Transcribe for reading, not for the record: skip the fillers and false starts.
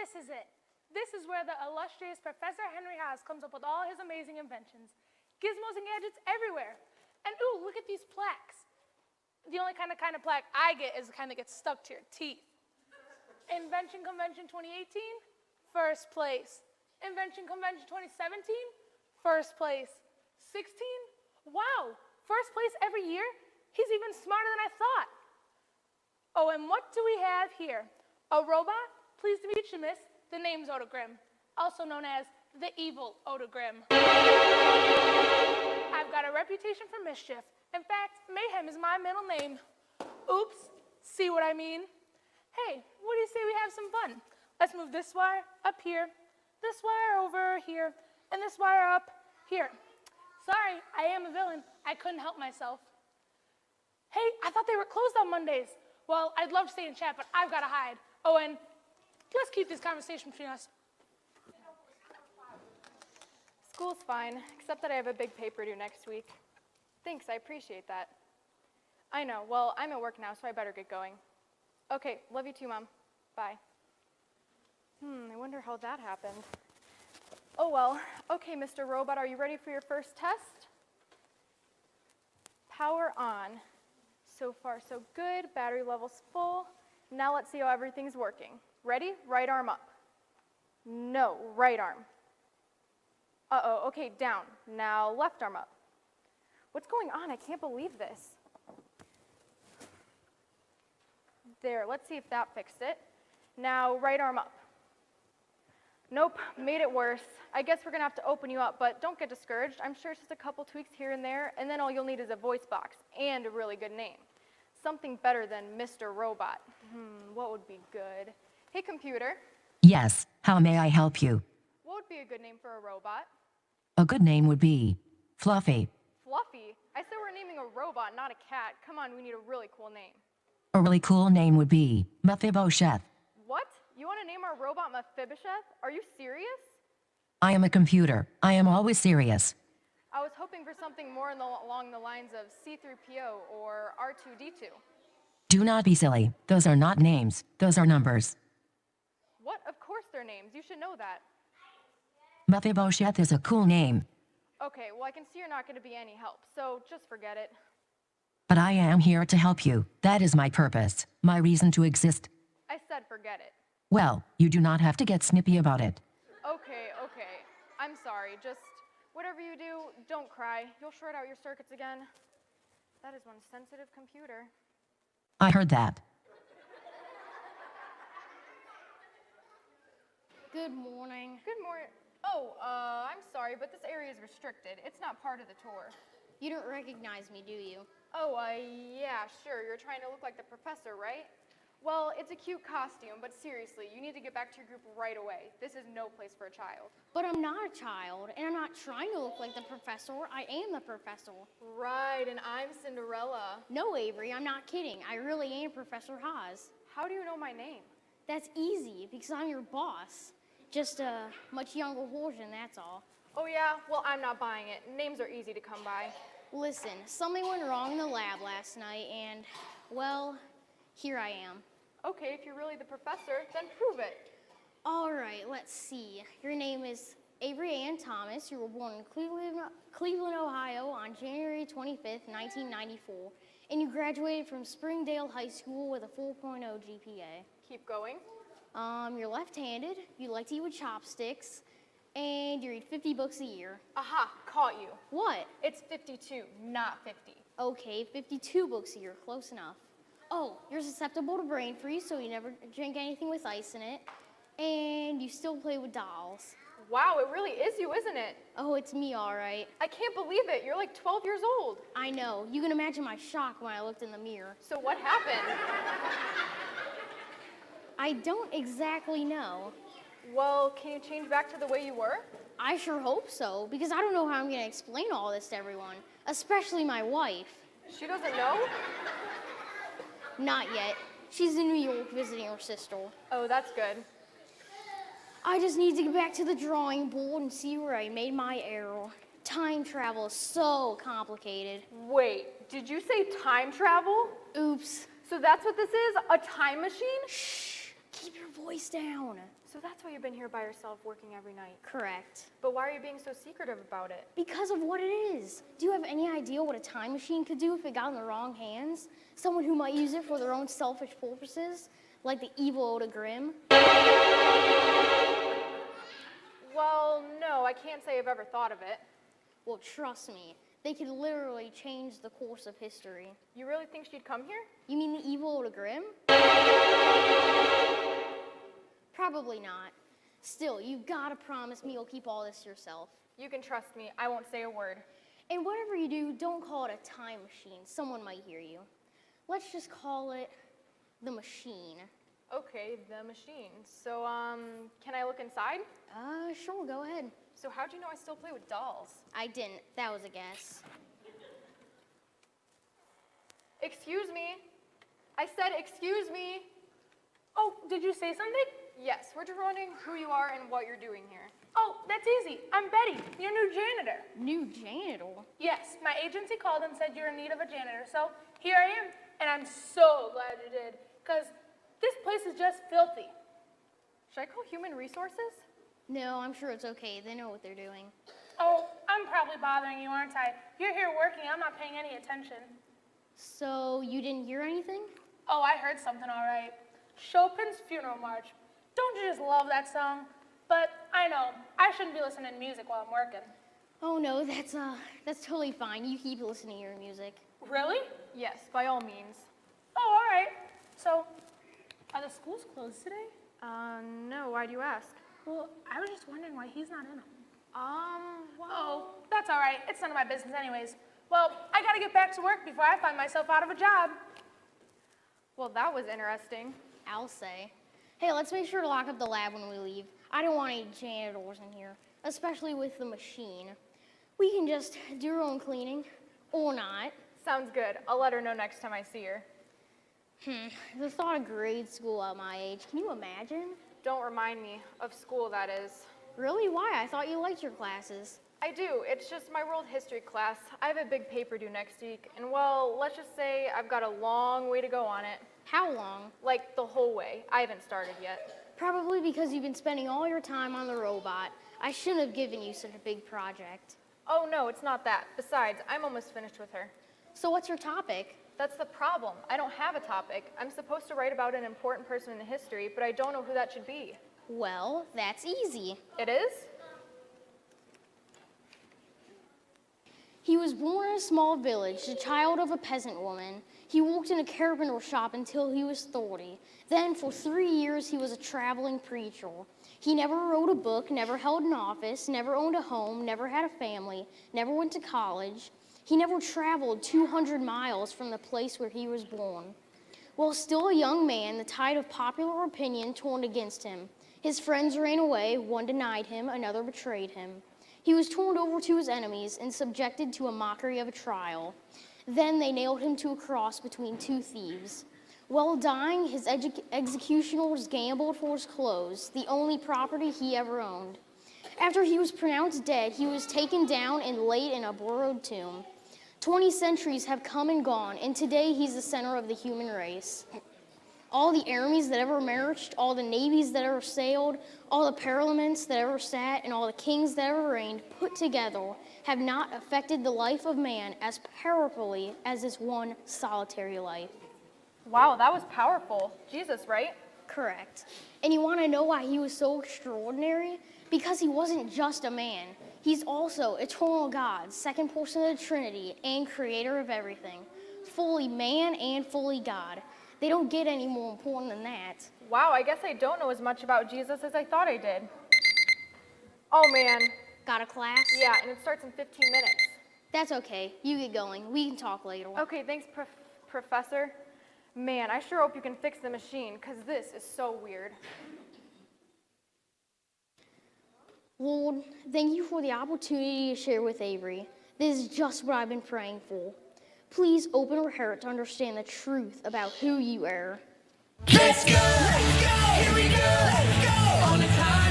this is it. This is where the illustrious Professor Henry Haas comes up with all his amazing inventions. Gizmos and gadgets everywhere. And ooh, look at these plaques. The only kind of plaque I get is the kind that gets stuck to your teeth. Invention Convention 2018, first place. Invention Convention 2017, first place. 16, wow, first place every year? He's even smarter than I thought. Oh, and what do we have here? A robot? Pleased to meet you, miss. The name's Otogrim, also known as the evil Otogrim. I've got a reputation for mischief. In fact, mayhem is my middle name. Oops, see what I mean? Hey, what do you say we have some fun? Let's move this wire up here, this wire over here, and this wire up here. Sorry, I am a villain. I couldn't help myself. Hey, I thought they were closed on Mondays. Well, I'd love to stay and chat, but I've got to hide. Oh, and let's keep this conversation between us. School's fine, except that I have a big paper due next week. Thanks, I appreciate that. I know, well, I'm at work now, so I better get going. Okay, love you too, Mom. Bye. I wonder how that happened. Oh well, okay, Mr. Robot, are you ready for your first test? Power on. So far, so good. Battery level's full. Now let's see how everything's working. Ready? Right arm up. No, right arm. Uh-oh, okay, down. Now left arm up. What's going on? I can't believe this. There, let's see if that fixed it. Now right arm up. Nope, made it worse. I guess we're gonna have to open you up, but don't get discouraged. I'm sure it's just a couple tweaks here and there, and then all you'll need is a voice box and a really good name. Something better than Mr. Robot. What would be good? Hey, computer. Yes, how may I help you? What would be a good name for a robot? A good name would be Fluffy. Fluffy? I said we're naming a robot, not a cat. Come on, we need a really cool name. A really cool name would be Mephibosheth. What? You want to name our robot Mephibosheth? Are you serious? I am a computer. I am always serious. I was hoping for something more along the lines of C3PO or R2D2. Do not be silly. Those are not names. Those are numbers. What? Of course they're names. You should know that. Mephibosheth is a cool name. Okay, well I can see you're not going to be any help, so just forget it. But I am here to help you. That is my purpose, my reason to exist. I said forget it. Well, you do not have to get snippy about it. Okay. I'm sorry. Just whatever you do, don't cry. You'll short out your circuits again. That is one sensitive computer. I heard that. Good morning. Good morning. Oh, I'm sorry, but this area is restricted. It's not part of the tour. You don't recognize me, do you? Oh, yeah, sure. You're trying to look like the professor, right? Well, it's a cute costume, but seriously, you need to get back to your group right away. This is no place for a child. But I'm not a child, and I'm not trying to look like the professor. I am the professor. Right, and I'm Cinderella. No, Avery, I'm not kidding. I really am Professor Haas. How do you know my name? That's easy, because I'm your boss. Just a much younger version, that's all. Oh, yeah? Well, I'm not buying it. Names are easy to come by. Listen, something went wrong in the lab last night, and, well, here I am. Okay, if you're really the professor, then prove it. All right, let's see. Your name is Avery Ann Thomas. You were born in Cleveland, Ohio on January 25th, 1994. And you graduated from Springdale High School with a 4.0 GPA. Keep going. You're left-handed, you like to eat with chopsticks, and you read 50 books a year. Aha, caught you. What? It's 52, not 50. Okay, 52 books a year, close enough. Oh, you're susceptible to brain freeze, so you never drink anything with ice in it, and you still play with dolls. Wow, it really is you, isn't it? Oh, it's me, all right. I can't believe it. You're like 12 years old. I know. You can imagine my shock when I looked in the mirror. So what happened? I don't exactly know. Well, can you change back to the way you were? I sure hope so, because I don't know how I'm going to explain all this to everyone, especially my wife. She doesn't know? Not yet. She's in New York visiting her sister. Oh, that's good. I just need to get back to the drawing board and see where I made my error. Time travel is so complicated. Wait, did you say time travel? Oops. So that's what this is? A time machine? Shh. Keep your voice down. So that's why you've been here by yourself working every night. Correct. But why are you being so secretive about it? Because of what it is. Do you have any idea what a time machine could do if it got in the wrong hands? Someone who might use it for their own selfish purposes, like the evil Oda Grimm? Well, no, I can't say I've ever thought of it. Well, trust me, they could literally change the course of history. You really think she'd come here? You mean the evil Oda Grimm? Probably not. Still, you've got to promise me you'll keep all this to yourself. You can trust me, I won't say a word. And whatever you do, don't call it a time machine. Someone might hear you. Let's just call it the machine. Okay, the machine. So, can I look inside? Sure, go ahead. So how'd you know I still play with dolls? I didn't. That was a guess. Excuse me. I said excuse me. Oh, did you say something? Yes, we're just wondering who you are and what you're doing here. Oh, that's easy. I'm Betty, your new janitor. New janitor? Yes, my agency called and said you're in need of a janitor, so here I am. And I'm so glad you did, because this place is just filthy. Should I call human resources? No, I'm sure it's okay. They know what they're doing. Oh, I'm probably bothering you, aren't I? You're here working, I'm not paying any attention. So, you didn't hear anything? Oh, I heard something all right. Chopin's Funeral March. Don't you just love that song? But I know, I shouldn't be listening to music while I'm working. Oh no, that's totally fine. You keep listening to your music. Really? Yes, by all means. Oh, all right. So, are the schools closed today? No, why do you ask? Well, I was just wondering why he's not in them. Well... Oh, that's all right. It's none of my business anyways. Well, I gotta get back to work before I find myself out of a job. Well, that was interesting. I'll say. Hey, let's make sure to lock up the lab when we leave. I don't want any janitors in here, especially with the machine. We can just do our own cleaning, or not. Sounds good. I'll let her know next time I see her. The thought of grade school at my age, can you imagine? Don't remind me of school, that is. Really? Why? I thought you liked your classes. I do. It's just my world history class. I have a big paper due next week, and well, let's just say I've got a long way to go on it. How long? Like the whole way. I haven't started yet. Probably because you've been spending all your time on the robot. I shouldn't have given you such a big project. Oh no, it's not that. Besides, I'm almost finished with her. So what's your topic? That's the problem. I don't have a topic. I'm supposed to write about an important person in history, but I don't know who that should be. Well, that's easy. It is? He was born in a small village, the child of a peasant woman. He worked in a carpenter shop until he was 30. Then, for 3 years, he was a traveling preacher. He never wrote a book, never held an office, never owned a home, never had a family, never went to college. He never traveled 200 miles from the place where he was born. While still a young man, the tide of popular opinion turned against him. His friends ran away, one denied him, another betrayed him. He was turned over to his enemies and subjected to a mockery of a trial. Then they nailed him to a cross between two thieves. While dying, his executioners gambled for his clothes, the only property he ever owned. After he was pronounced dead, he was taken down and laid in a borrowed tomb. 20 centuries have come and gone, and today he's the center of the human race. All the armies that ever marched, all the navies that ever sailed, all the parliaments that ever sat, and all the kings that ever reigned, put together, have not affected the life of man as powerfully as this one solitary life. Wow, that was powerful. Jesus, right? Correct. And you want to know why he was so extraordinary? Because he wasn't just a man. He's also eternal God, second person of the Trinity, and creator of everything. Fully man and fully God. They don't get any more important than that. Wow, I guess I don't know as much about Jesus as I thought I did. Oh man. Got a class? Yeah, and it starts in 15 minutes. That's okay. You get going. We can talk later. Okay, thanks, Professor. Man, I sure hope you can fix the machine, because this is so weird. Lord, thank you for the opportunity to share with Avery. This is just what I've been praying for. Please open her heart to understand the truth about who you are. Let's go, here we go, on the cloud.